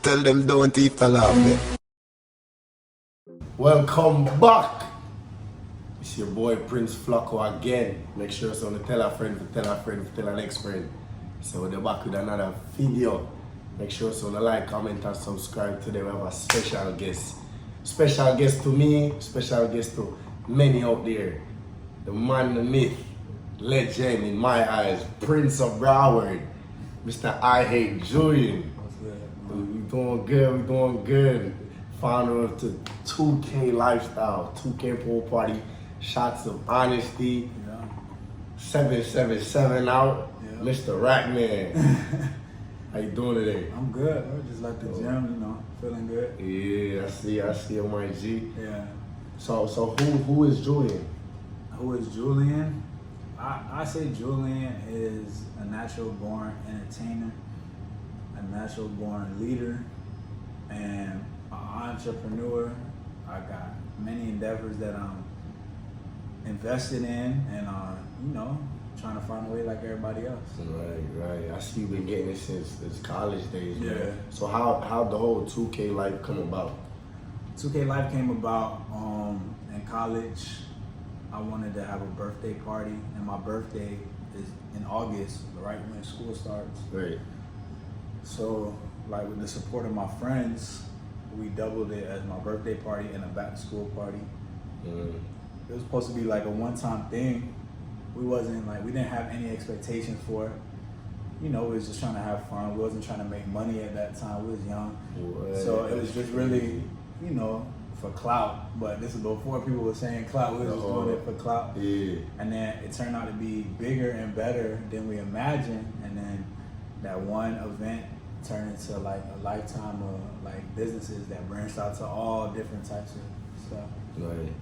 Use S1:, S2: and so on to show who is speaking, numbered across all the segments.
S1: Tell them don't eat a lot of it.
S2: Welcome back. It's your boy Prince Flacco again. Make sure to tell a friend, to tell a friend, to tell an next friend. So we're back with another video. Make sure to like, comment, and subscribe. Today we have a special guest. Special guest to me, special guest to many out there. The man, the myth, legend in my eyes, Prince of Broward, Mr. Ihatejulian. We doing good. Founder of the 2K lifestyle, 2K pool party, shots of honesty, 777 out, Mr. Rackman. How you doing today?
S3: I'm good, bro. Just like the gym, feeling good.
S2: Yeah, I see on my G.
S3: Yeah.
S2: So who is Julian?
S3: Who is Julian? I say Julian is a natural born entertainer, a natural born leader, and an entrepreneur. I got many endeavors that I'm invested in, and trying to find a way like everybody else.
S2: Right. I see you've been getting it since college days, man.
S3: Yeah.
S2: So how the whole 2K life come about?
S3: 2K life came about in college. I wanted to have a birthday party, and my birthday is in August, right when school starts.
S2: Right.
S3: So, with the support of my friends, we doubled it as my birthday party and a back-to-school party. It was supposed to be like a one-time thing. We didn't have any expectations for it. We was just trying to have fun. We wasn't trying to make money at that time. We was young. So it was just really, for clout. But this is before people were saying clout. We were just doing it for clout.
S2: Yeah.
S3: And then it turned out to be bigger and better than we imagined. And then that one event turned into a lifetime of businesses that branched out to all different types of stuff.
S2: Right.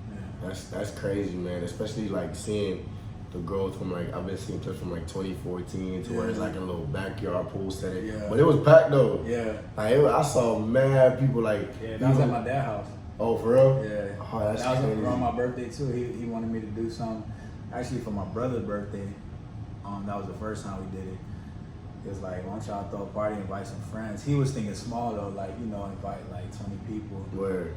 S3: Yeah.
S2: That's crazy, man. Especially seeing the growth from I've been seeing clips from 2014 to where it's like a little backyard pool setting.
S3: Yeah.
S2: But it was packed though.
S3: Yeah.
S2: I saw mad people
S3: Yeah, that was at my dad's house.
S2: Oh, for real?
S3: Yeah.
S2: Oh, that's
S3: that was
S2: crazy.
S3: around my birthday too. He wanted me to do something. Actually, for my brother's birthday, that was the first time we did it. It was why don't y'all throw a party, invite some friends. He was thinking small though, invite 20 people.
S2: Where?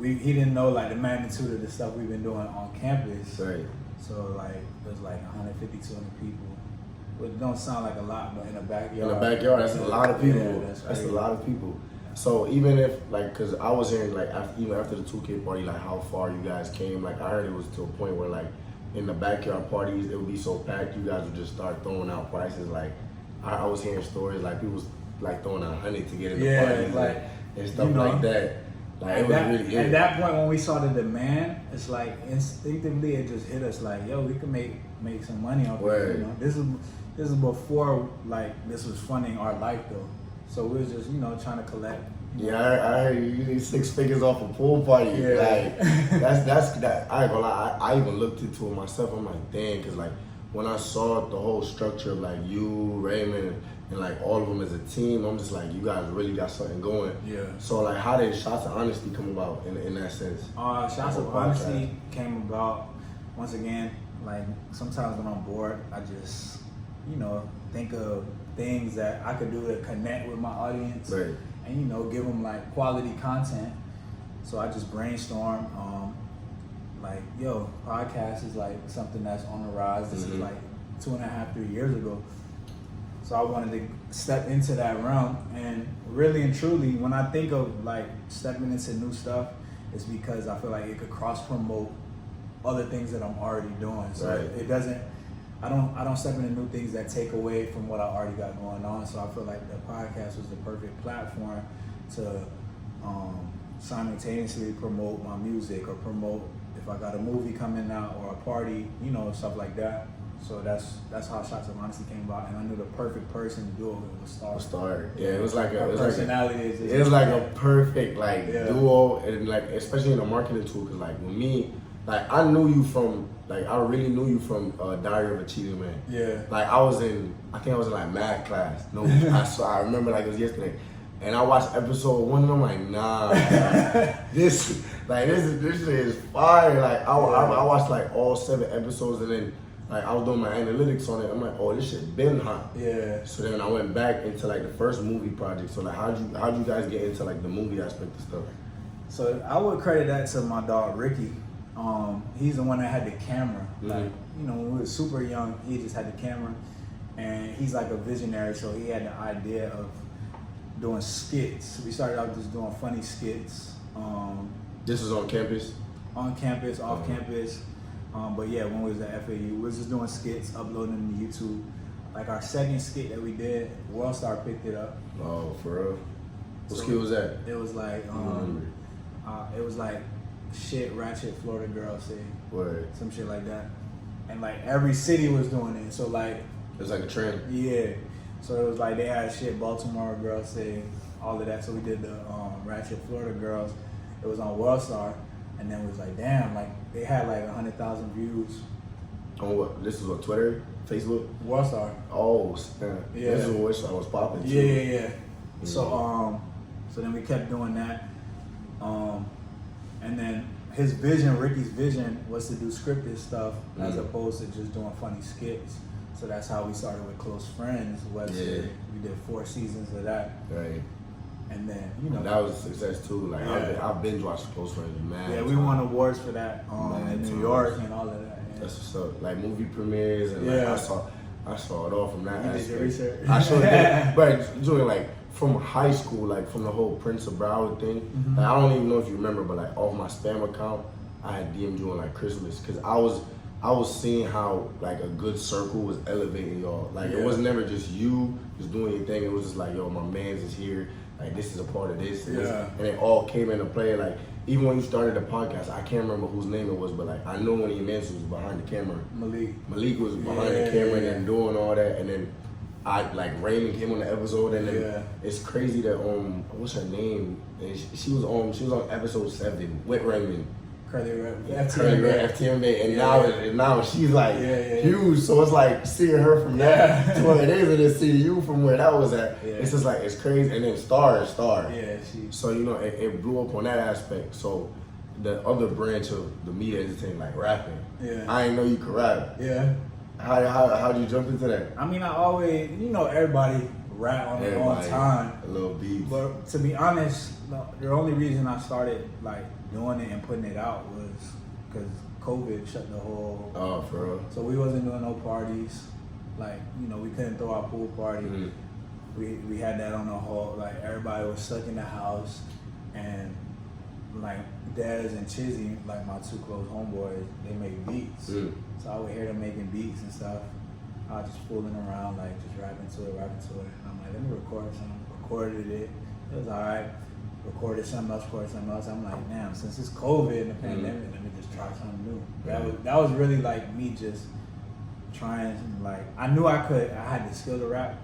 S3: He didn't know the magnitude of the stuff we've been doing on campus.
S2: Right.
S3: So it was 150, 200 people. It don't sound like a lot, but in the backyard.
S2: In the backyard, that's a lot of people.
S3: Yeah, that's
S2: a lot of people. So even if cause I was hearing even after the 2K party, how far you guys came. I heard it was to a point where in the backyard parties it would be so packed you guys would just start throwing out prices. I was hearing stories people throwing out $100 to get in the parties and stuff like that.
S3: At that point when we saw the demand, it's instinctively it just hit us yo, we can make some money off it. This is before this was funding our life though. So we was just trying to collect.
S2: Yeah, I heard you need 6 figures off a pool party.
S3: Yeah.
S2: That's I ain't gonna lie. I even looked into it myself. I'm damn, because when I saw the whole structure of you, Raymond, and all of them as a team, I'm just you guys really got something going.
S3: Yeah. So
S2: how did Shots of Honesty come about in that sense?
S3: Shots of Honesty came about once again. Sometimes when I'm bored, I just think of things that I could do to connect with my audience.
S2: Right.
S3: And give them quality content. So I just brainstorm. Podcast is something that's on the rise. This is 2.5, 3 years ago. So I wanted to step into that realm, and really and truly, when I think of stepping into new stuff, it's because I feel it could cross promote other things that I'm already doing. So it doesn't. I don't step into new things that take away from what I already got going on. So I feel the podcast was the perfect platform to simultaneously promote my music or promote if I got a movie coming out or a party, stuff like that. So that's how Shots of Honesty came about, and I knew the perfect person to do it was Star.
S2: Yeah, it was
S3: personality.
S2: It was a perfect duo, and especially in the marketing tool. Cause with me, I knew you from I really knew you from Diary of a Cheating Man.
S3: Yeah.
S2: I think I was in math class. No, I remember it was yesterday. And I watched episode 1 and I'm nah, this shit is fire. I watched all 7 episodes, and then like I was doing my analytics on it. I'm like, oh, this shit been hot.
S3: Yeah.
S2: So then I went back into like the first movie project. So like, how'd you guys get into like the movie aspect of stuff?
S3: So I would credit that to my dog Ricky. He's the one that had the camera. Like, you know, when we were super young, he just had the camera, and he's like a visionary. So he had the idea of doing skits. We started out just doing funny skits.
S2: This was on campus.
S3: On campus, off campus. But yeah, when we was at FAU, we was just doing skits, uploading them to YouTube. Like our second skit that we did, Worldstar picked it up.
S2: Oh, for real? What skit was that?
S3: It was like, it was like shit ratchet Florida girls say.
S2: Word.
S3: Some shit like that. And like every city was doing it. So like,
S2: it was like a trend.
S3: Yeah. So it was like they had shit Baltimore girls say, all of that. So we did the ratchet Florida girls. It was on Worldstar. And then it was like, damn, like they had like 100,000 views.
S2: On what? This was on Twitter, Facebook?
S3: Worldstar.
S2: Oh, snap.
S3: Yeah.
S2: This is what I was popping too.
S3: Yeah. So then we kept doing that. And then Ricky's vision was to do scripted stuff as opposed to just doing funny skits. So that's how we started with Close Friends. We did 4 seasons of that.
S2: Right.
S3: And then, you know.
S2: That was a success too. Like, I've binge watched Close Friends, man.
S3: Yeah, we won awards for that in New York and all of that. Yeah.
S2: That's what's up. Like movie premieres and like I saw it all from that aspect.
S3: Did your research?
S2: I sure did. But Julian, like from high school, like from the whole Prince of Broward thing, like, I don't even know if you remember, but like off my spam account, I had DM'd you on like Christmas because I was seeing how like a good circle was elevating y'all. Like it was never just you just doing your thing. It was just like, yo, my man's is here. Like this is a part of this. And it all came into play. Like even when you started the podcast, I can't remember whose name it was, but like I know one of your men was behind the camera. Malik was behind the camera and then doing all that, and then Raymond came on the episode, and then it's crazy that what's her name? And she was on episode 7 with Raymond. FTMA, and now she's like huge. So it's like seeing her from that to where it is, and then seeing you from where that was at. Yeah. It's just like it's crazy. And then Star.
S3: Yeah,
S2: so you know it blew up on that aspect. So the other branch of the media entertainment, like rapping. Yeah. I didn't know you could rap.
S3: Yeah.
S2: How did you jump into that?
S3: I mean, I always, everybody rap on their own time.
S2: A little beat.
S3: But to be honest, the only reason I started like doing it and putting it out was because COVID shut the whole.
S2: Oh, for real.
S3: So we wasn't doing no parties. Like, we couldn't throw our pool party. We had that on the whole. Like everybody was stuck in the house, and like Dez and Chizzy, like my 2 close homeboys, they make beats. So I would hear them making beats and stuff. I was just fooling around, like just rapping to it. And I'm like, let me record something. Recorded it. It was alright. Recorded something else. I'm like, damn, since it's COVID and the pandemic, let me just try something new. That was really like me just trying, like, I knew I had the skill to rap,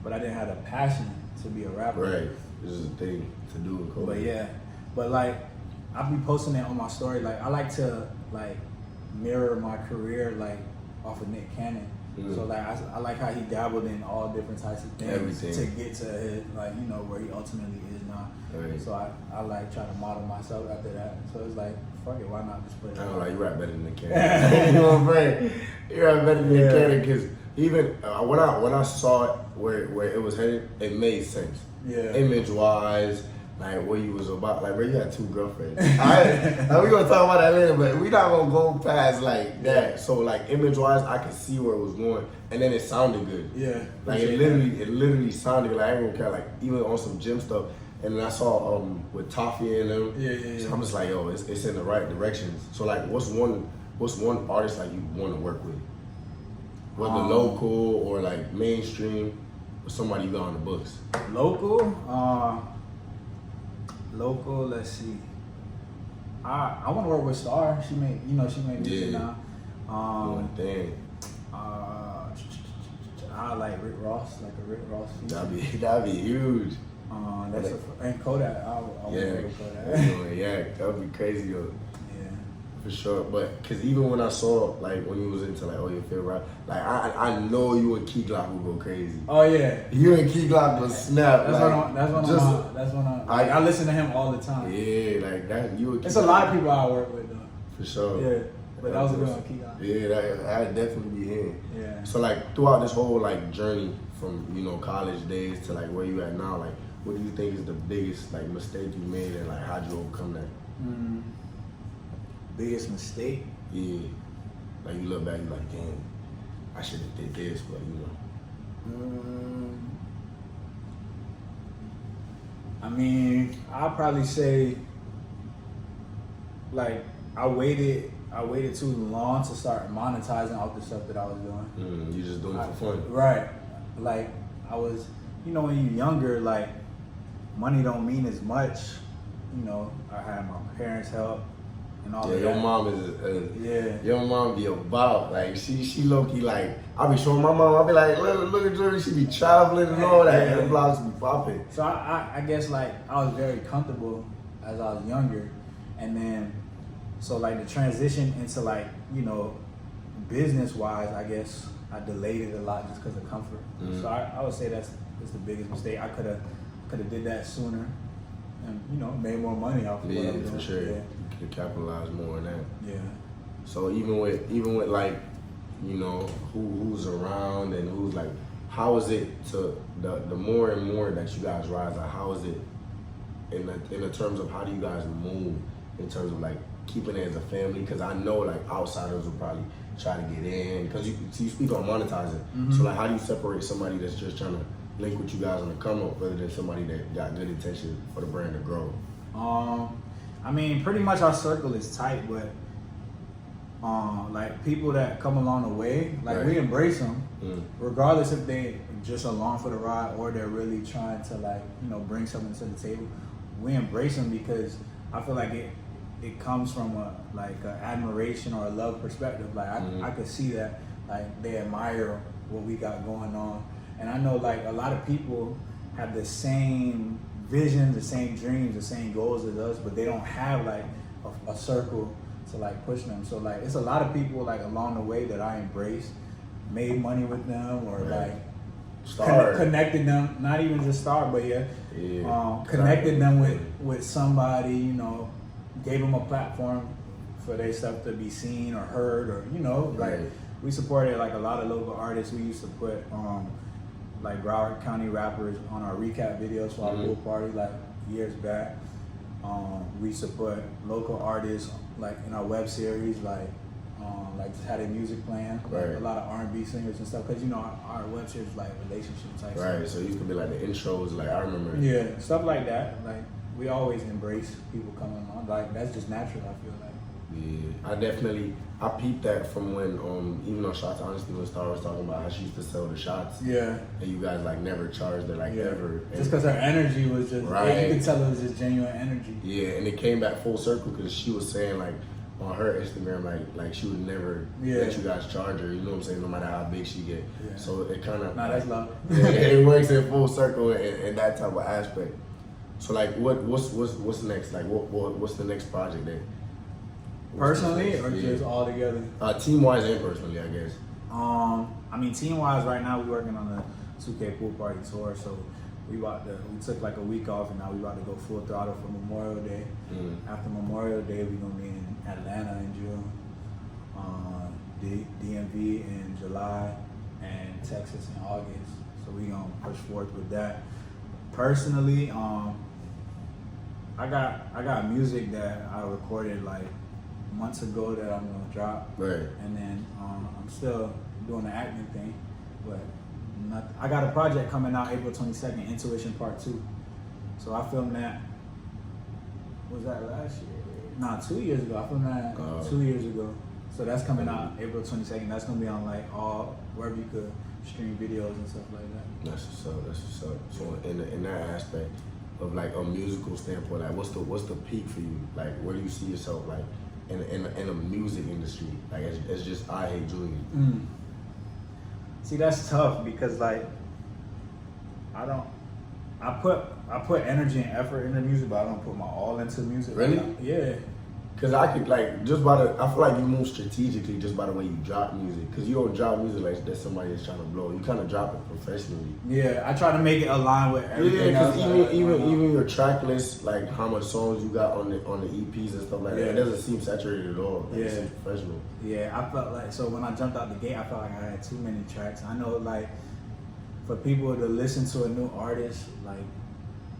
S3: but I didn't have the passion to be a rapper.
S2: Right. This is a thing to do with COVID.
S3: But like, I'll be posting it on my story. Like, I like to like mirror my career like off of Nick Cannon. So like I like how he dabbled in all different types of things to get to his, like, where he ultimately is now. Right. So I like try to model myself after that. So it's like, fuck it, why not just put it?
S2: I don't know, you rap better than Nick Cannon. You know what I'm saying? You rap better than Nick Cannon because even when I saw it where it was headed, it made sense. Yeah. Image wise. Like what you was about, like bro, you had 2 girlfriends. Now we gonna talk about that later, but we not gonna go past like that. So like image wise, I could see where it was going, and then it sounded good. Yeah, like it literally sounded good. Like I didn't care, like even on some gym stuff. And then I saw with Toffee and them. Yeah. So I'm just like, yo, it's in the right directions. So like, what's one artist like you want to work with? Whether local or like mainstream, or somebody you got on the books.
S3: Local, let's see. I want to work with Star. She made music now.
S2: Dang.
S3: I like Rick Ross, like a Rick Ross feature.
S2: That'd be huge.
S3: And Kodak. I want to work with Kodak.
S2: That would be crazy though. For sure, but because even when I saw like when you was into like your favorite rap, like I know you and Key Glock would go crazy.
S3: Oh yeah,
S2: you and Key Glock would snap.
S3: That's one I listen to him all the time.
S2: Yeah, like that. You.
S3: It's a lot of people I work with though.
S2: For sure.
S3: Yeah. But that was a good one, keep going.
S2: Yeah, that definitely be in.
S3: Yeah.
S2: So like throughout this whole like journey from, you know, college days to like where you at now, like what do you think is the biggest like mistake you made and like how'd you overcome that?
S3: Biggest mistake?
S2: Yeah. Like you look back, you like, damn, I should have did this, but you know.
S3: I mean, I'll probably say, like, I waited too long to start monetizing off the stuff that I was doing.
S2: You just doing it for fun.
S3: Right. Like, I was, you know, when you're younger, like, money don't mean as much. You know, I had my parents' help and all of that.
S2: Your mom is, your mom be about, like, she low-key, like, I'll be showing my mom, I'll be like, look at Julie, she be traveling and all that, and the vlogs be popping.
S3: So I guess, like, I was very comfortable as I was younger. And then, so, like, the transition into, like, you know, business-wise, I guess, I delayed it a lot just because of comfort. So I would say that's the biggest mistake. I could have did that sooner and, you know, made more money off of what I'm doing.
S2: For sure.
S3: Yeah.
S2: You could capitalize more on that.
S3: Yeah.
S2: So even with like, you know, who's around and who's like, how is it to the more and more that you guys rise? Like, how is it in the terms of how do you guys move in terms of like keeping it as a family? Because I know like outsiders will probably try to get in because you speak on monetizing. So like, how do you separate somebody that's just trying to link with you guys on the come up rather than somebody that got good intention for the brand to grow?
S3: I mean, pretty much our circle is tight, but like people that come along the way, like we embrace them, regardless if they just along for the ride or they're really trying to like, you know, bring something to the table. We embrace them because I feel like it comes from a admiration or a love perspective. Like I could see that like they admire what we got going on, and I know like a lot of people have the same visions, the same dreams, the same goals as us, but they don't have like a circle to like push them. So like it's a lot of people like along the way that I embraced, made money with them, or like connected them, not even just start, but connected them with somebody, you know, gave them a platform for their stuff to be seen or heard, or you know, like we supported like a lot of local artists. We used to put like Broward County rappers on our recap videos for our pool party like years back. We used to put local artists like in our web series, like just had their music playing, like a lot of R&B singers and stuff, because you know our web series is like relationship type stuff. So
S2: you could be like the intros, like I remember.
S3: Yeah, stuff like that. Like we always embrace people coming on. Like that's just natural, I feel like.
S2: Yeah, I peeped that from when even on Shots Honestly when Star was talking about how she used to sell the shots. Yeah. And you guys like never charged her like ever.
S3: Just because her energy was just you could tell it was just genuine energy.
S2: Yeah, and it came back full circle because she was saying like on her Instagram like she would never let you guys charge her. You know what I'm saying? No matter how big she get. Yeah. So it kind of
S3: that's love.
S2: It works in full circle in that type of aspect. So like what's next? Like what's the next project then?
S3: Personally or just all together?
S2: Team wise and personally, I guess.
S3: I mean, team wise, right now we're working on the 2K pool party tour, so we took like a week off, and now we about to go full throttle for Memorial Day. After Memorial Day, we're gonna be in Atlanta in June, DMV in July, and Texas in August. So we gonna push forth with that. Personally, I got music that I recorded like months ago that I'm gonna drop, and then I'm still doing the acting thing, but I got a project coming out April 22nd, Intuition Part 2. So I filmed that. Was that last year? Nah, 2 years ago. I filmed that 2 years ago. So that's coming out April 22nd. That's gonna be on like wherever you could stream videos and stuff like that.
S2: That's what's up. So in that aspect of like a musical standpoint, like what's the peak for you? Like where do you see yourself like in a music industry, like as just Ihatejulian?
S3: See, that's tough because like I put energy and effort into music, but I don't put my all into music.
S2: Really?
S3: Yeah.
S2: Cause I could like just by the, I feel like you move strategically just by the way you drop music. Cause you don't drop music like that's somebody that's trying to blow. You kind of drop it professionally.
S3: Yeah, I try to make it align with everything.
S2: Yeah, cause
S3: else.
S2: even your track list, like how much songs you got on the EPs and stuff like that, it doesn't seem saturated at all. Like, it seems professional.
S3: Yeah, I felt like so when I jumped out the gate, I felt like I had too many tracks. I know like for people to listen to a new artist, like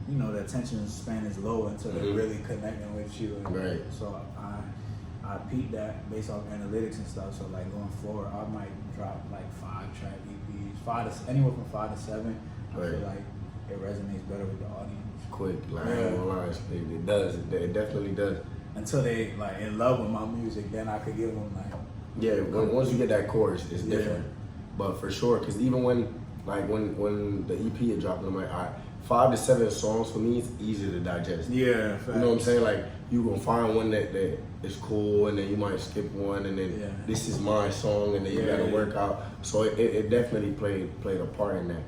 S3: you know the attention span is low until they're really connecting with you.
S2: Right.
S3: So I peeped that based off analytics and stuff. So like going forward, I might drop like 5-track EPs, anywhere from 5 to 7. I feel like it resonates better with the audience.
S2: Quick, like it does. It definitely does.
S3: Until they like in love with my music, then I could give them like.
S2: Once you get that chorus, it's different. But for sure, because even when the EP had dropped, I'm like, all right, 5 to 7 songs for me, it's easier to digest.
S3: Yeah,
S2: you know what I'm saying? Like you gonna find one that is cool, and then you might skip one, and then this is my song, and then you gotta work out. So it definitely played a part in that.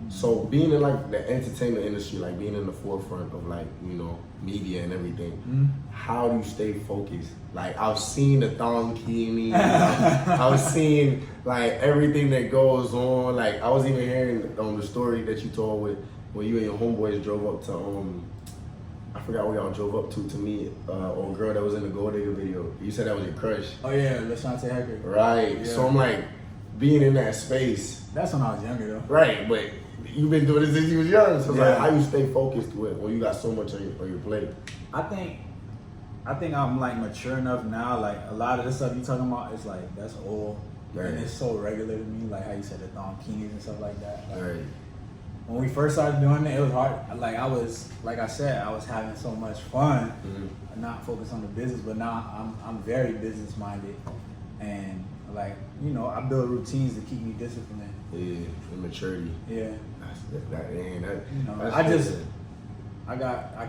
S2: So being in like the entertainment industry, like being in the forefront of like, you know, media and everything, how do you stay focused? Like I've seen the Thonkini, I've seen like everything that goes on. Like I was even hearing the story that you told with when you and your homeboys drove up to I forgot where y'all drove up to meet old girl that was in the Gold Digger video. You said that was your crush.
S3: Oh yeah, LaShante Hecker.
S2: Right. Yeah. So I'm like being in that space.
S3: That's when I was younger though.
S2: Right, but you've been doing this since you was young, so it's like how you stay focused with when you got so much on your plate.
S3: I think I'm like mature enough now. Like a lot of the stuff you talking about is like that's old, and it's so regular to me. Like how you said the Thonkinis and stuff like that. Like, when we first started doing it, it was hard. Like I was having so much fun, not focused on the business. But now I'm very business minded, and like you know I build routines to keep me disciplined.
S2: Yeah, and maturity.
S3: Yeah. I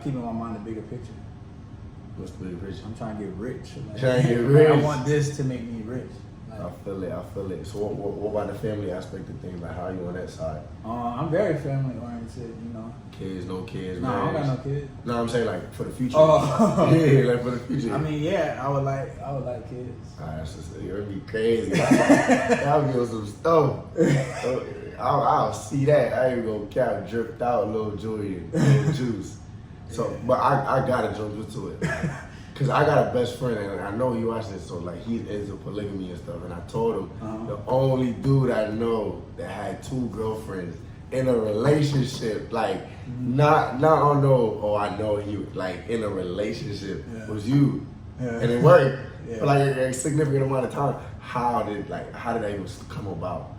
S3: keep in my mind the bigger picture.
S2: What's the bigger picture?
S3: I'm trying to get rich. Like,
S2: trying to get rich.
S3: I want this to make me rich. Like,
S2: I feel it. So what about the family aspect of things? Like how are you on that side?
S3: I'm very family oriented, you know.
S2: Kids, no kids,
S3: No, I don't got no kids.
S2: No, I'm saying like for the future.
S3: Oh.
S2: Yeah, like for the future.
S3: I mean, yeah, I would like kids.
S2: That's just, it would be crazy. I'll be on some stuff. I'll see that. I ain't gonna cap dripped out little Julian, little juice. So, but I gotta jump into it. Cause I got a best friend and I know he watches this, so like he's into polygamy and stuff. And I told him the only dude I know that had 2 girlfriends in a relationship, like not on no, I know he like in a relationship was you, and it worked for like a significant amount of time. How did that even come about?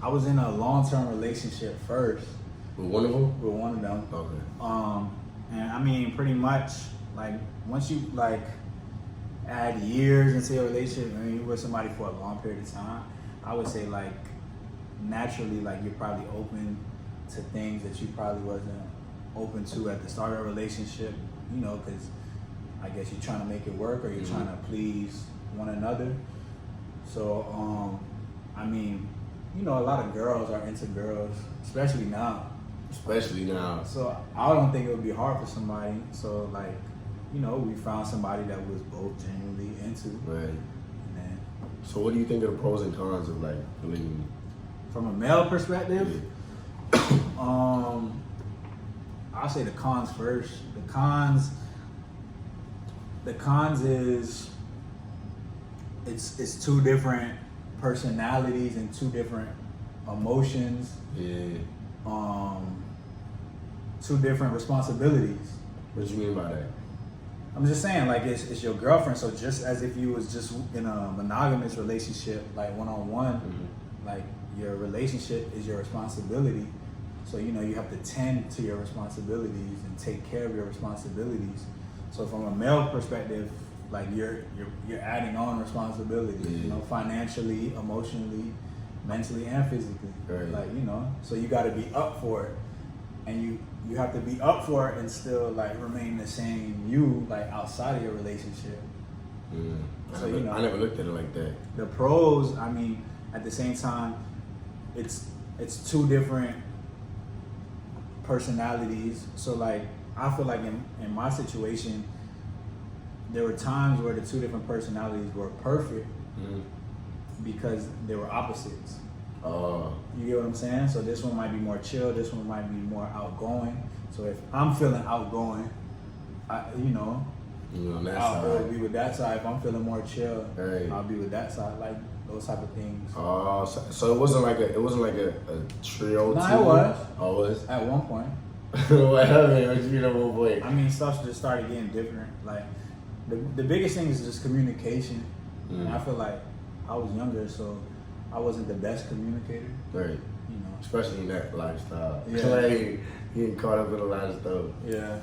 S3: I was in a long-term relationship first.
S2: With one of them?
S3: With one of them.
S2: Okay.
S3: And I mean, pretty much, like, once you, like, add years into your relationship, I mean, you're with somebody for a long period of time, I would say, like, naturally, like, you're probably open to things that you probably wasn't open to at the start of a relationship, you know, because I guess you're trying to make it work or you're trying to please one another. So, I mean, you know, a lot of girls are into girls, especially now. So I don't think it would be hard for somebody. So like, you know, we found somebody that was both genuinely into.
S2: Right.
S3: And
S2: so what do you think of the pros and cons of like polygamy?
S3: From a male perspective, I'll say the cons first. The cons is it's 2 different personalities and 2 different emotions.
S2: Yeah.
S3: 2 different responsibilities.
S2: What do you mean by that?
S3: I'm just saying, like, it's your girlfriend, so just as if you was just in a monogamous relationship, like one-on-one, like your relationship is your responsibility. So, you know, you have to tend to your responsibilities and take care of your responsibilities. So from a male perspective, like you're adding on responsibilities, you know, financially, emotionally, mentally, and physically.
S2: Right.
S3: Like, you know, so you got to be up for it, and you have to be up for it and still like remain the same you, like outside of your relationship.
S2: So you know, I never looked at it like that.
S3: The pros, I mean, at the same time, it's 2 different personalities. So like, I feel like in my situation, there were times where the two different personalities were perfect because they were opposites. You get what I'm saying? So this one might be more chill. This one might be more outgoing. So if I'm feeling outgoing,
S2: on that
S3: I'll
S2: side.
S3: be with that side. If I'm feeling more chill,
S2: Right.
S3: I'll be with that side. Like those type of things.
S2: So it wasn't like a trio.
S3: No,
S2: team?
S3: it was.
S2: Oh, it was.
S3: At one point.
S2: What happened? What you know, one point?
S3: I mean, stuff just started getting different. Like the biggest thing is just communication. And I feel like I was younger, so I wasn't the best communicator.
S2: Right.
S3: You know.
S2: Especially in that lifestyle.
S3: Yeah.
S2: Like, getting caught up in a lot of stuff.
S3: Yeah.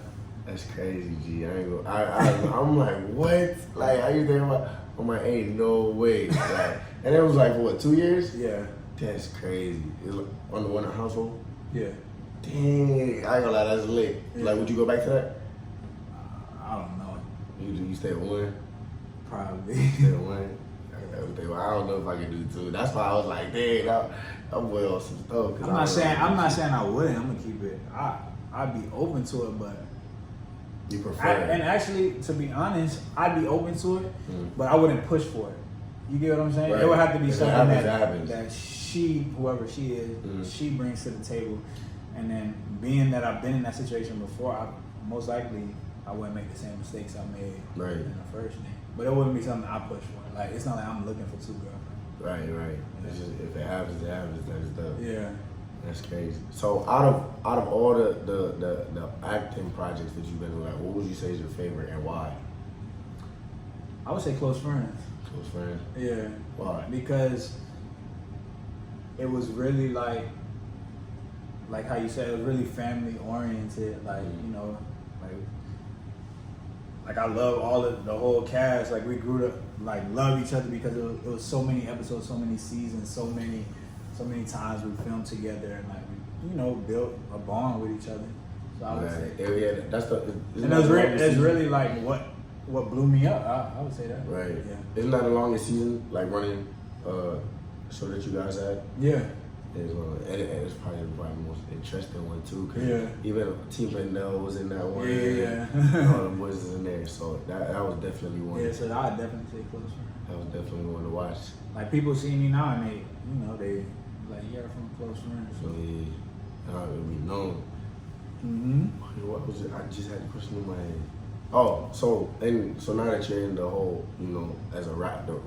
S2: That's crazy, G. I ain't gonna, I'm like, what? Like, how you think about? I'm like, ain't no way. Like, and it was like, what, 2 years?
S3: Yeah.
S2: That's crazy. It was on the one household?
S3: Yeah.
S2: Dang, I ain't gonna lie, that's lit.
S3: Yeah.
S2: Like, would you go back to that?
S3: I don't know.
S2: You stay at one?
S3: Probably.
S2: Stay at one? I don't know if I can do two. That's why I was like, dang, I'm well on some stuff.
S3: I'm not saying I wouldn't. I'm gonna keep it. I'd be open to it, but
S2: You prefer
S3: and actually, to be honest, I'd be open to it, but I wouldn't push for it. You get what I'm saying?
S2: Right.
S3: It would have to be
S2: If it
S3: something
S2: happens.
S3: that she, whoever she is, she brings to the table. And then being that I've been in that situation before, most likely I wouldn't make the same mistakes I made in the first thing. But it wouldn't be something I push for. Like, it's not like I'm looking for two girlfriends.
S2: Right.
S3: Yeah.
S2: It's just, if it happens, it happens. That's dope.
S3: Yeah.
S2: That's crazy. So out of all the acting projects that you've been in, like, what would you say is your favorite and why?
S3: I would say Close Friends.
S2: Close Friends.
S3: Yeah.
S2: Why?
S3: Because it was really like how you said, it was really family oriented. Like, you know, like I love all of the whole cast. Like, we grew up, like, love each other because it was so many episodes, so many seasons, so many times we filmed together, and like we, you know, built a bond with each other. So I would say,
S2: yeah, that's the.
S3: and it's really like what blew me up. I would say that.
S2: Right.
S3: Yeah.
S2: Isn't that the longest season, like running show that you guys had?
S3: Yeah.
S2: And it's probably the most interesting one too, cause
S3: Yeah.
S2: even Team Brendel was in that one.
S3: Yeah.
S2: All the boys is in there, so that was definitely one.
S3: Yeah, so I'd definitely say Close Friends.
S2: That was definitely one to watch.
S3: Like, people see me now and they, you know, they like, you're from Close Friends.
S2: So yeah, it would be known. What was it? I just had a question in my head. Oh, so now that you're in the whole, you know, as a rapper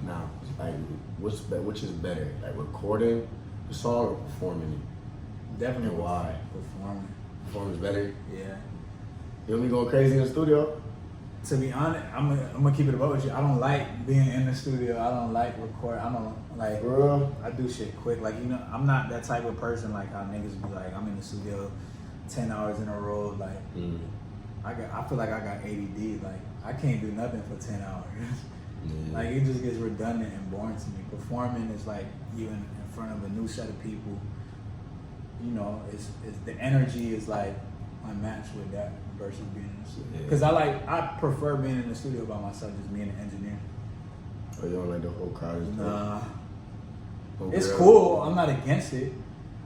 S2: now, like, which is better, like recording the song or performing it?
S3: Definitely.
S2: And why?
S3: Performing.
S2: Performing is better.
S3: Yeah.
S2: You don't be going crazy in the studio?
S3: To be honest, I'm gonna keep it above with you. I don't like being in the studio. I don't like recording. I don't like.
S2: Bro.
S3: I do shit quick. Like, you know, I'm not that type of person. Like how niggas be like, I'm in the studio 10 hours in a row. Like, I feel like I got ADD. Like, I can't do nothing for 10 hours. Like, it just gets redundant and boring to me. Performing is like, even in front of a new set of people, you know, it's the energy is like unmatched with that versus being in the studio. Because I prefer being in the studio by myself, just being an engineer.
S2: Oh, you don't like the whole crowd?
S3: Nah.
S2: Oh,
S3: It's
S2: girl.
S3: cool. I'm not against it.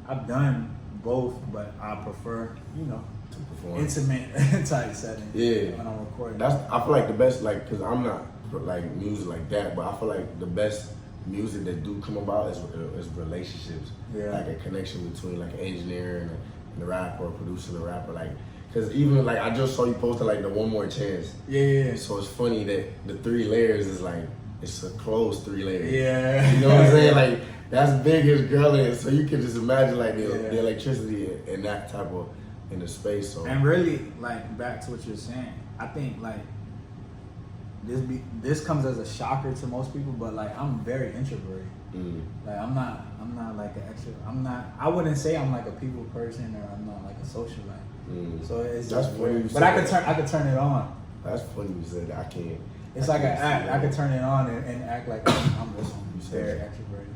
S3: I've done both, but I prefer, you know,
S2: To perform.
S3: intimate type setting.
S2: Yeah.
S3: When I'm recording.
S2: I feel like the best, like, cause I'm not like music like that, but I feel like the best music that do come about is relationships.
S3: Yeah.
S2: Like a connection between like an engineer and a rapper, or producing a rapper, like. Cause even like I just saw you posted like the One More Chance.
S3: Yeah.
S2: So it's funny that the 3 layers is like it's a close 3 layers.
S3: Yeah.
S2: You know what I'm saying? Like that's big as girl is. So you can just imagine like the electricity in that type of in the space. So
S3: And really, like, back to what you're saying, I think like this comes as a shocker to most people, but like I'm very introverted. Like I'm not like an extrovert. I wouldn't say I'm like a people person, or I'm not like a socialite. So it's
S2: That's
S3: just
S2: funny.
S3: weird. But I could turn it on.
S2: That's funny you said that. I can't.
S3: It's like an act. I could turn it on and act like I'm just very
S2: that.
S3: extroverted.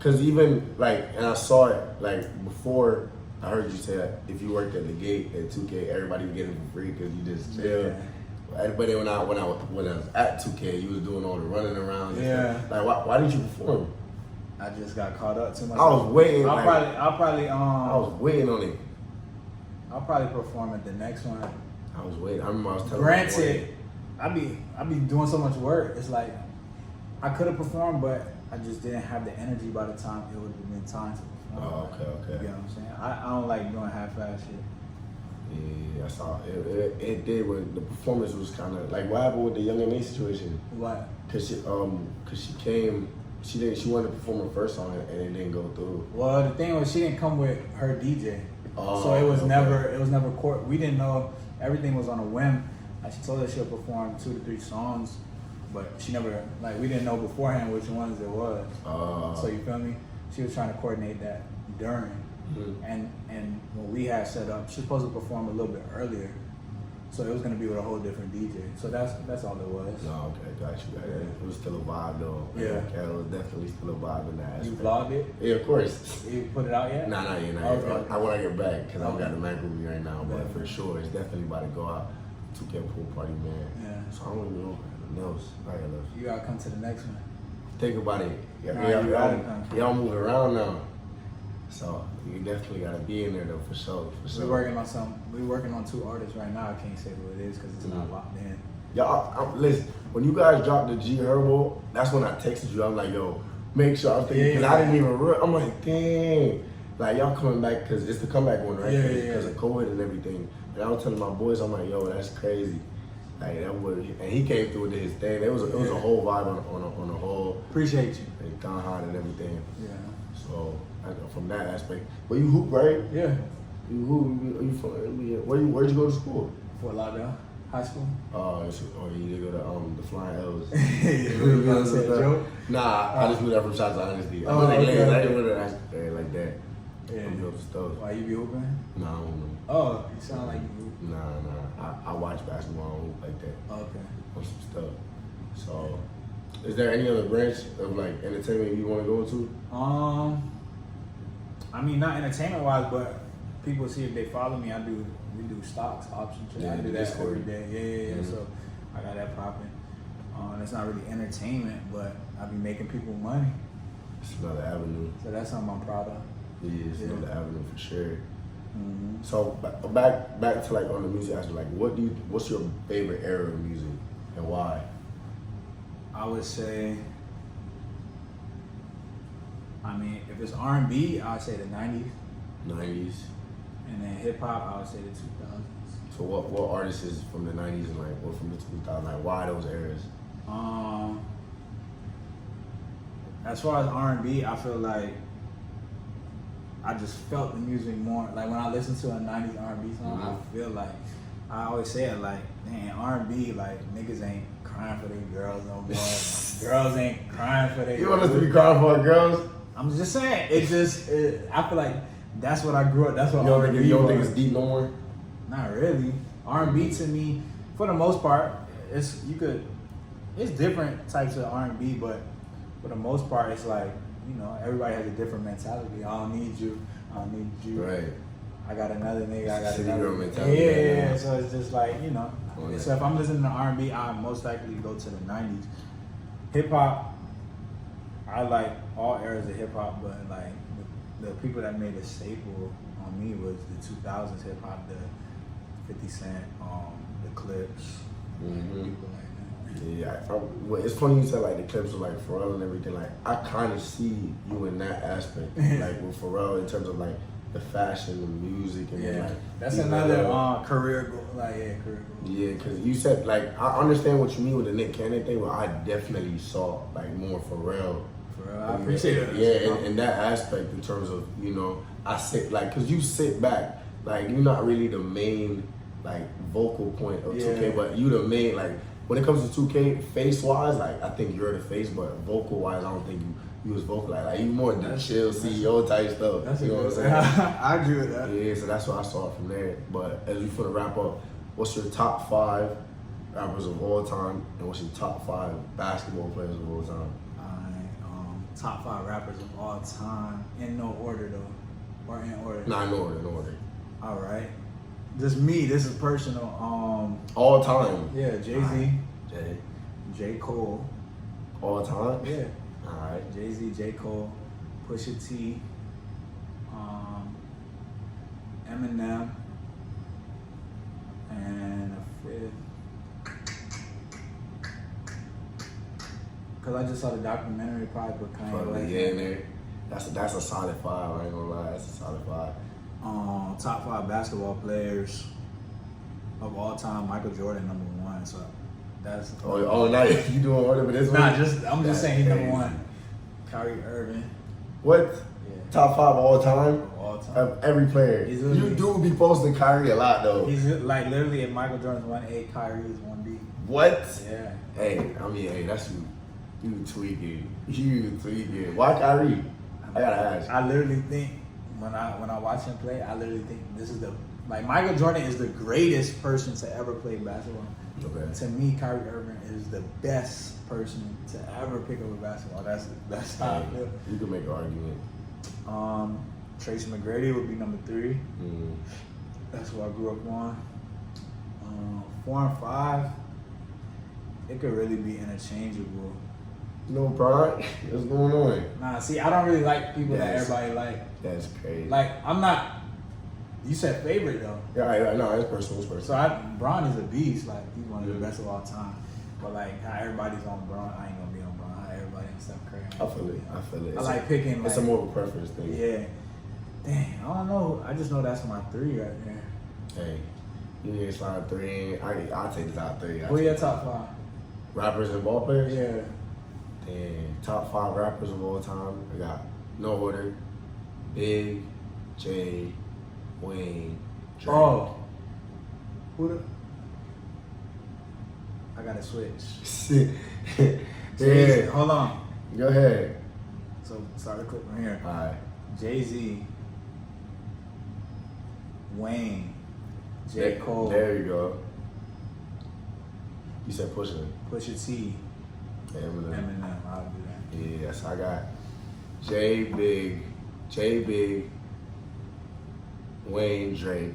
S2: Cause even like, and I saw it like before. I heard you say that if you worked at the gate at 2K, everybody would get it for free because you just chill.
S3: Yeah.
S2: But then when I was at 2K, you was doing all the running around. And
S3: Yeah.
S2: stuff. Like why didn't you perform?
S3: I just got caught up too much.
S2: I was waiting.
S3: I'll
S2: like,
S3: probably
S2: I was waiting on it.
S3: I'll probably perform at the next one.
S2: I was waiting. I remember I was telling
S3: Granted, I be doing so much work. It's like I could have performed, but I just didn't have the energy by the time it would have been time to perform.
S2: Oh, okay.
S3: You know what I'm saying? I don't like doing half-ass shit.
S2: Yeah, I saw it did when the performance was kind of like what happened with the Young and A situation.
S3: What?
S2: Cause she wanted to perform her first song and it didn't go through.
S3: Well, the thing was she didn't come with her DJ,
S2: Oh,
S3: so it was
S2: okay.
S3: never court. We didn't know, everything was on a whim. Like she told us she'll perform 2 to 3 songs, but she never, like, we didn't know beforehand which ones it was. So you feel me? She was trying to coordinate that during.
S2: Mm-hmm.
S3: And what we had set up, she's supposed to perform a little bit earlier, so it was gonna be with a whole different DJ. So that's all it was.
S2: No, okay, got you. It was still a vibe though.
S3: Yeah.
S2: It was definitely still a vibe in that
S3: You
S2: aspect.
S3: vlogged it?
S2: Yeah, of course.
S3: You put it out yet?
S2: Nah, not yet.
S3: Okay.
S2: I want to get back because I've
S3: Okay.
S2: got the Mac with me right now, but
S3: Yeah.
S2: for sure, it's definitely about to go out. 2K pool party, man.
S3: Yeah.
S2: So I don't even know anything else. I gotta
S3: You gotta come to the next one.
S2: think about it.
S3: Nah, you gotta come.
S2: Y'all moving around now. So you definitely gotta be in there though, for sure.
S3: We're working on 2 artists right now. I can't say who it is because it's not locked in.
S2: Y'all, listen, when you guys dropped the G Herbo, that's when I texted you. I'm like, yo, make sure. I was thinking, because I didn't even I'm like, dang. Like, y'all coming back, because it's the comeback one, right?
S3: Yeah,
S2: Because of COVID and everything. And I was telling my boys, I'm like, yo, that's crazy. Like, that would, and he came through with his thing. It was a whole vibe on the whole.
S3: Appreciate you.
S2: Like, Don Hard and everything.
S3: Yeah.
S2: So, from that aspect. But you hoop, right?
S3: Yeah.
S2: You hoop, you from, where'd you go to school?
S3: Fort Lauderdale High School.
S2: Oh, you did go to the Flying L's.
S3: You gonna say a joke?
S2: Nah, I just knew that from Shots of Honesty.
S3: Oh,
S2: I
S3: okay.
S2: didn't know that like that.
S3: Yeah.
S2: I'm doing stuff.
S3: Why you be hooping?
S2: Nah, I don't know.
S3: Oh, you sound like you hoop.
S2: Nah. I watch basketball, I don't hoop like that.
S3: Okay.
S2: On some stuff. So, is there any other branch of like entertainment you want to go into?
S3: I mean, not entertainment wise, but people see if they follow me. We do stocks, options.
S2: Yeah,
S3: I do
S2: the
S3: that
S2: Discord.
S3: every day. Yeah.
S2: Mhm.
S3: So I got that popping. It's not really entertainment, but I be making people money.
S2: It's another avenue.
S3: So that's something I'm proud of.
S2: Yeah, it's
S3: Yeah.
S2: another avenue for sure.
S3: Mm-hmm.
S2: So back to like on the music aspect, like what's your favorite era of music and why?
S3: I would say, I mean, if it's R&B, I would say the 90s.
S2: 90s.
S3: And then hip hop, I would say the 2000s.
S2: So what artists is from the 90s and like what from the 2000s? Like why those eras?
S3: As far as R&B, I feel like I just felt the music more. Like when I listen to a 90s R&B song, I feel like, I always say it like, man, R&B, like niggas ain't crying for their girls no more. Girls ain't crying for their
S2: You want us to be crying for our girls?
S3: I'm just saying, I feel like that's what I grew up, that's what
S2: You don't
S3: R&B
S2: think, you don't
S3: was.
S2: think it's deep no more?
S3: Not really. R&B to me, for the most part, it's different types of R&B, but for the most part, it's like, you know, everybody has a different mentality. I don't need you.
S2: Right.
S3: I got another nigga. I got
S2: City
S3: another.
S2: girl mentality.
S3: Yeah. So it's just like, you know.
S2: Oh, yeah.
S3: So if I'm listening to R&B, I most likely go to the 90s. Hip hop, I like all eras of hip hop, but like the people that made a staple on me was the 2000s hip hop, the 50 Cent, the Clips,
S2: Mm-hmm.
S3: people like that.
S2: Yeah, well, it's funny you said like the clips of like Pharrell and everything. Like I kind of see you in that aspect, like with Pharrell in terms of like the fashion, the music, and then,
S3: Yeah,
S2: like
S3: that's
S2: you
S3: another
S2: know,
S3: career goal. Like, yeah, career goal.
S2: Yeah, because you said like I understand what you mean with the Nick Cannon thing, but I definitely saw like more Pharrell.
S3: For real, I appreciate it.
S2: Yeah, in that aspect in terms of, you know, I sit like because you sit back like you're not really the main like vocal point of 2K, but you the main like. When it comes to 2K, face-wise, like I think you're the face, but vocal-wise, I don't think you was vocal. Like you more the chill CEO type stuff.
S3: That's
S2: you know what I'm saying?
S3: I agree with that.
S2: Yeah, so that's what I saw from there. But as we for the wrap up, what's your top 5 rappers of all time, and what's your top 5 basketball players of all time?
S3: Alright, top 5 rappers of all time, in no order though, or in order.
S2: Nah, in order.
S3: All right, just me. This is personal.
S2: All time.
S3: Yeah, Jay-Z,
S2: Jay.
S3: J. Cole.
S2: All time.
S3: Yeah,
S2: All right.
S3: Jay-Z, J. Cole, Pusha T, Eminem, and a fifth. Because I just saw the documentary, probably put Kanye
S2: Probably
S3: West
S2: in there. That's a solid 5. I ain't gonna lie, that's a solid 5.
S3: Top 5 basketball players of all time. Michael Jordan #1. So that's
S2: Oh, now you doing whatever this one?
S3: I'm just
S2: That's
S3: saying he's
S2: crazy.
S3: #1. Kyrie Irving.
S2: What?
S3: Yeah.
S2: Top 5 all time?
S3: Of all time.
S2: Of every player.
S3: He's
S2: You
S3: literally-
S2: do be posting Kyrie a lot though.
S3: He's like literally, if Michael Jordan's 1A, Kyrie is 1B.
S2: What?
S3: Yeah.
S2: Hey, that's you. You tweaking. Why Kyrie? I gotta ask.
S3: I literally think when I watch him play, I literally think this is Michael Jordan is the greatest person to ever play basketball.
S2: Okay.
S3: To me, Kyrie Irving is the best person to ever pick up a basketball. That's how I feel.
S2: You can make an argument.
S3: Tracy McGrady would be #3.
S2: Mm.
S3: That's who I grew up on. 4 and 5, it could really be interchangeable.
S2: No, Brian. What's going on?
S3: Nah, see, I don't really like people that
S2: Yes.
S3: everybody like.
S2: That's crazy.
S3: Like, I'm not. You said favorite though.
S2: Yeah, no, it's personal.
S3: So Bron is a beast. Like, he's one of the
S2: Yeah.
S3: best of all time. But like, how everybody's on Bron, I ain't gonna be on Bron. How everybody on Steph Curry.
S2: I feel it.
S3: I like picking.
S2: It's
S3: like,
S2: a more of a preference thing.
S3: Yeah. Dang, I don't know. I just know that's my 3 right there.
S2: Hey, you need to slide 3 in. I'll take the top 3.
S3: Who are your top 5?
S2: Rappers and ball players?
S3: Yeah.
S2: And top 5 rappers of all time. I got no order. Big, Jay, Wayne, Drake.
S3: Oh. I gotta switch.
S2: Yeah.
S3: Hold on.
S2: Go ahead.
S3: So start the clip from here.
S2: Alright.
S3: Jay-Z, Wayne, J. Cole,
S2: There you go. You said Pusha.
S3: Pusha T,
S2: Eminem.
S3: Eminem. I'll do that.
S2: Yes, I got J Big, Wayne, Drake,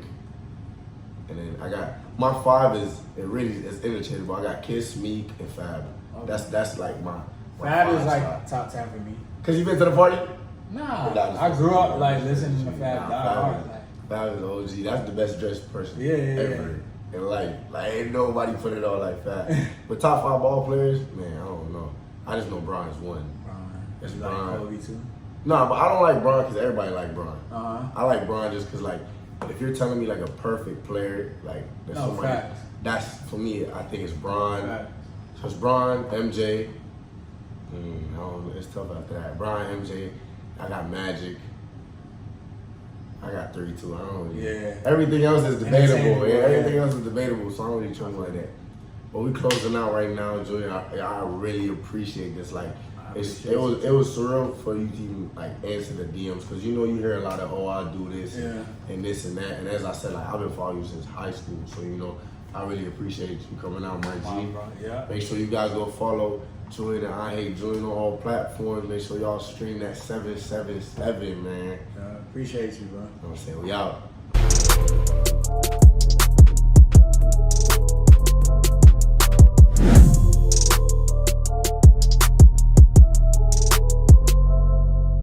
S2: and then I got my 5 is interchangeable. I got Kiss, Meek, and Fab.
S3: Okay.
S2: That's like my
S3: Fab is
S2: 5
S3: like
S2: spot.
S3: top 10 for me.
S2: Cause you been to the party?
S3: Nah,
S2: Nah,
S3: I grew up like listening to Fab.
S2: Fab is OG. That's the best dressed person
S3: Yeah.
S2: ever in life. Like ain't nobody put it on like Fab. But top 5 ball players, man, I don't know. I just know Bron is 1. It's
S3: You like
S2: Bron.
S3: Kobe too?
S2: No, but I don't like Bron because everybody like Bron.
S3: Uh-huh.
S2: I like Bron just because, like, if you're telling me, like, a perfect player, like, there's
S3: No,
S2: somebody,
S3: facts.
S2: that's, for me, I think it's Bron.
S3: Facts.
S2: So it's Bron, MJ. I don't know, it's tough after that. Bron, MJ. I got Magic. I got 3 too. I don't really.
S3: Yeah.
S2: Everything else is debatable.
S3: Interchangeable,
S2: Yeah,
S3: yeah.
S2: everything else is debatable, so I don't really choose like that. But we closing out right now, Julian. I really appreciate this. Like, it was surreal for you to even like answer the DMs because you hear a lot of I do this and this and that. And as I said, like I've been following you since high school, so I really appreciate you coming out, my G.
S3: Yeah.
S2: Make sure you guys go follow Julian and Ihatejulian on all platforms. Make sure y'all stream that 777, man.
S3: Appreciate you, bro.
S2: You know what I'm saying? We out.